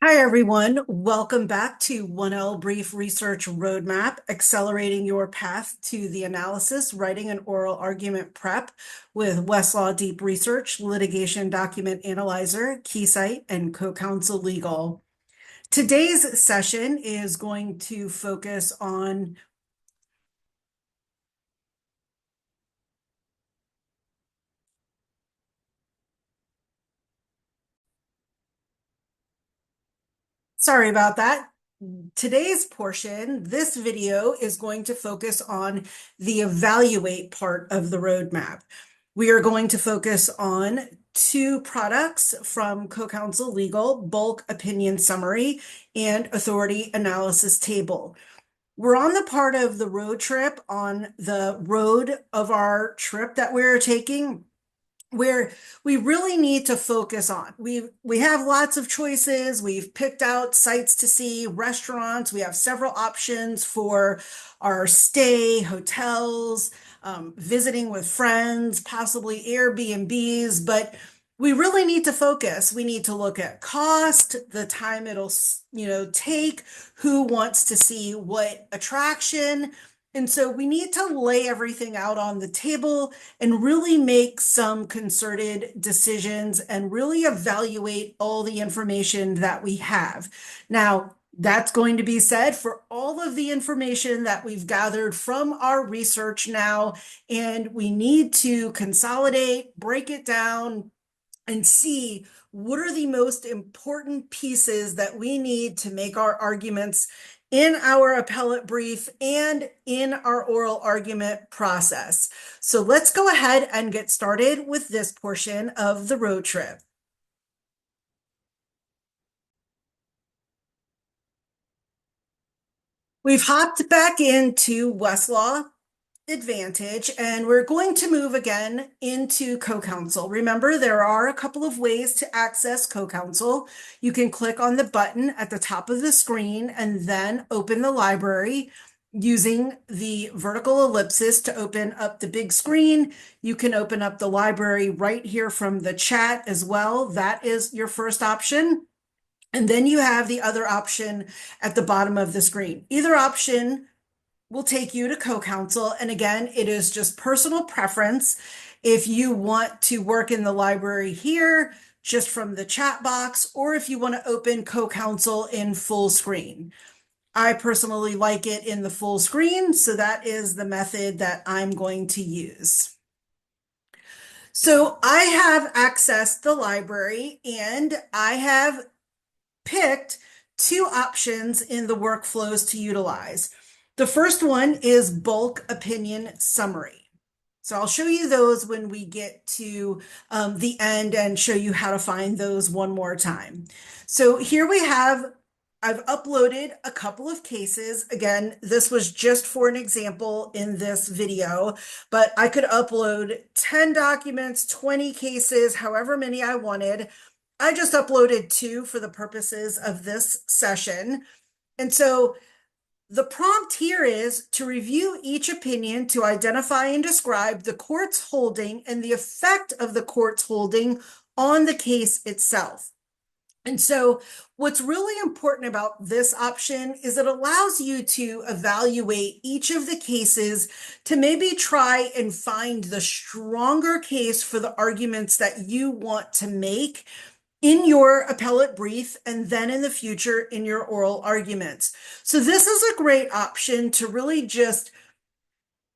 Hi, everyone. Welcome back to 1L Brief Research Roadmap, accelerating your path to the analysis, writing an oral argument prep with Westlaw Deep Research, Litigation Document Analyzer, Keysight, and CoCounsel Legal. Today's session is going to focus on Sorry about that. Today's portion, this video is going to focus on the evaluate part of the roadmap. We are going to focus on two products from CoCounsel Legal, Bulk Opinion Summary and Authority Analysis Table. We're on the part of the road trip on the road of our trip that we're taking, where we really need to focus on. We have lots of choices. We've picked out sites to see, restaurants. We have several options for our stay, hotels, visiting with friends, possibly Airbnbs, but we really need to focus. We need to look at cost, the time it'll, take, who wants to see what attraction. And so we need to lay everything out on the table and really make some concerted decisions and really evaluate all the information that we have. Now, that's going to be said for all of the information that we've gathered from our research now, and we need to consolidate, break it down, and see what are the most important pieces that we need to make our arguments in our appellate brief and in our oral argument process. So let's go ahead and get started with this portion of the road trip. We've hopped back into Westlaw Advantage, and we're going to move again into CoCounsel. Remember, there are a couple of ways to access CoCounsel. You can click on the button at the top of the screen and then open the library using the vertical ellipsis to open up the big screen. You can open up the library right here from the chat as well. That is your first option. And then you have the other option at the bottom of the screen. Either option will take you to CoCounsel. And again, it is just personal preference. If you want to work in the library here, just from the chat box, or if you want to open CoCounsel in full screen. I personally like it in the full screen, so that is the method that I'm going to use. So I have accessed the library and I have picked two options in the workflows to utilize. The first one is bulk opinion summary. So I'll show you those when we get to the end and show you how to find those one more time. So here we have, I've uploaded a couple of cases. Again, this was just for an example in this video, but I could upload 10 documents, 20 cases, however many I wanted. I just uploaded two for the purposes of this session. And so the prompt here is to review each opinion to identify and describe the court's holding and the effect of the court's holding on the case itself. And so what's really important about this option is it allows you to evaluate each of the cases to maybe try and find the stronger case for the arguments that you want to make in your appellate brief and then in the future in your oral arguments. So this is a great option to really just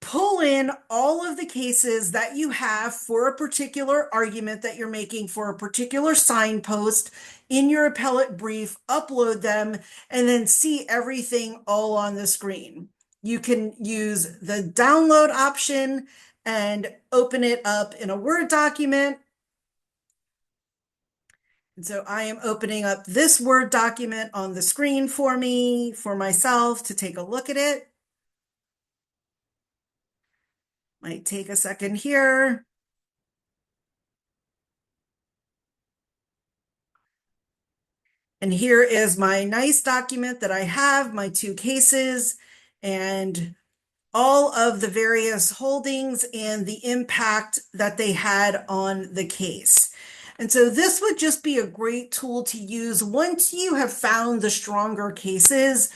pull in all of the cases that you have for a particular argument that you're making for a particular signpost in your appellate brief, upload them, and then see everything all on the screen. You can use the download option and open it up in a Word document. And so I am opening up this Word document on the screen for me, for myself to take a look at it. Might take a second here. And here is my nice document that I have, my two cases, and all of the various holdings and the impact that they had on the case. And so this would just be a great tool to use once you have found the stronger cases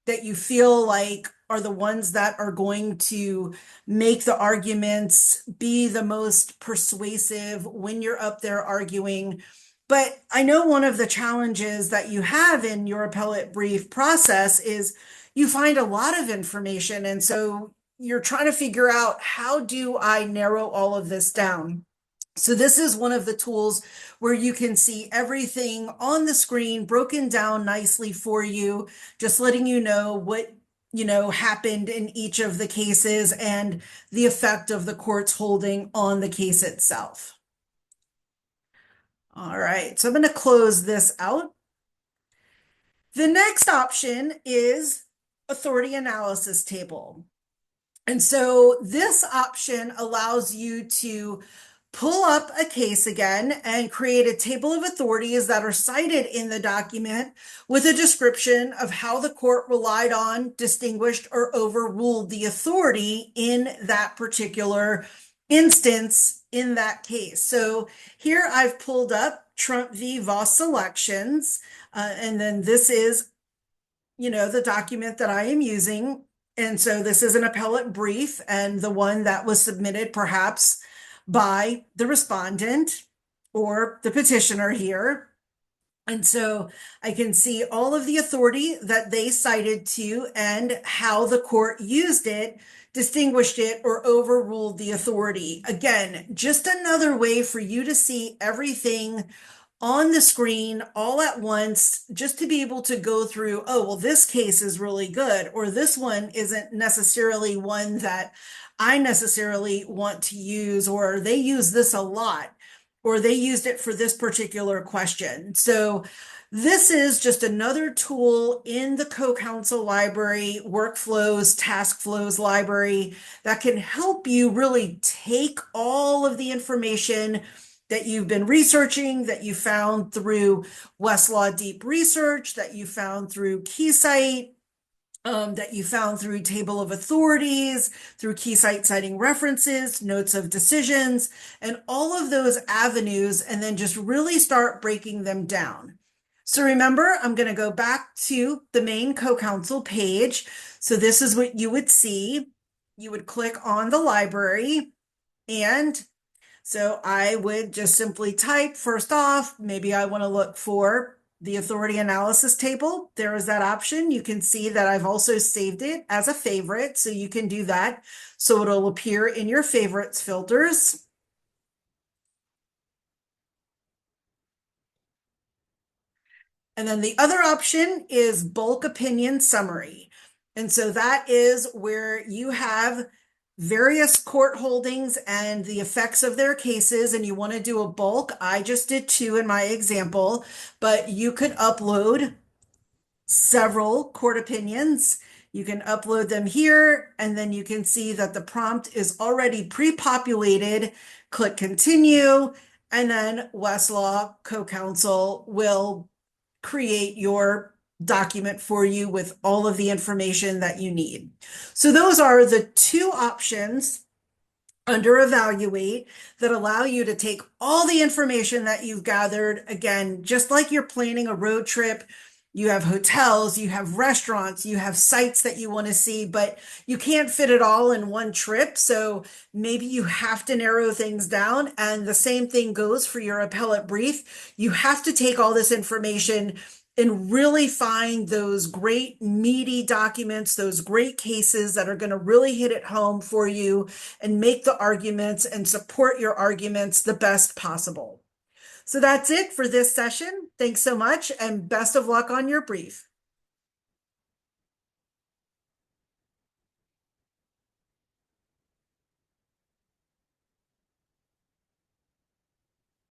that you feel like are the ones that are going to make the arguments be the most persuasive when you're up there arguing. But I know one of the challenges that you have in your appellate brief process is you find a lot of information. And so you're trying to figure out, how do I narrow all of this down? So this is one of the tools where you can see everything on the screen broken down nicely for you, just letting you know what, happened in each of the cases and the effect of the court's holding on the case itself. All right, so I'm going to close this out. The next option is authority analysis table. And so this option allows you to pull up a case again and create a table of authorities that are cited in the document with a description of how the court relied on, distinguished, or overruled the authority in that particular instance in that case. So here I've pulled up Trump v. Voss selections, and then this is, the document that I am using. And so this is an appellate brief, and the one that was submitted perhaps by the respondent or the petitioner here. And so I can see all of the authority that they cited to and how the court used it, distinguished it, or overruled the authority. Again, just another way for you to see everything on the screen all at once, just to be able to go through, oh, well, this case is really good, or this one isn't necessarily one that I necessarily want to use, or they use this a lot, or they used it for this particular question. So this is just another tool in the CoCounsel library, workflows, task flows library that can help you really take all of the information that you've been researching, that you found through Westlaw Deep Research, that you found through KeyCite, that you found through Table of Authorities, through KeyCite citing references, notes of decisions, and all of those avenues, and then just really start breaking them down. So remember, I'm going to go back to the main CoCounsel page. So this is what you would see. You would click on the library, and so I would just simply type, first off, maybe I want to look for the authority analysis table. There is that option. You can see that I've also saved it as a favorite, so you can do that. So it'll appear in your favorites filters. And then the other option is bulk opinion summary. And so that is where you have various court holdings and the effects of their cases, and you want to do a bulk. I just did 2 in my example, but you could upload several court opinions. You can upload them here, and then you can see that the prompt is already pre-populated. Click continue, and then Westlaw CoCounsel will create your document for you with all of the information that you need. So those are the 2 options under evaluate that allow you to take all the information that you've gathered. Again, just like you're planning a road trip, you have hotels, you have restaurants, you have sites that you want to see, but you can't fit it all in one trip. So maybe you have to narrow things down. And the same thing goes for your appellate brief. You have to take all this information and really find those great meaty documents, those great cases that are going to really hit it home for you and make the arguments and support your arguments the best possible. So that's it for this session. Thanks so much, and best of luck on your brief.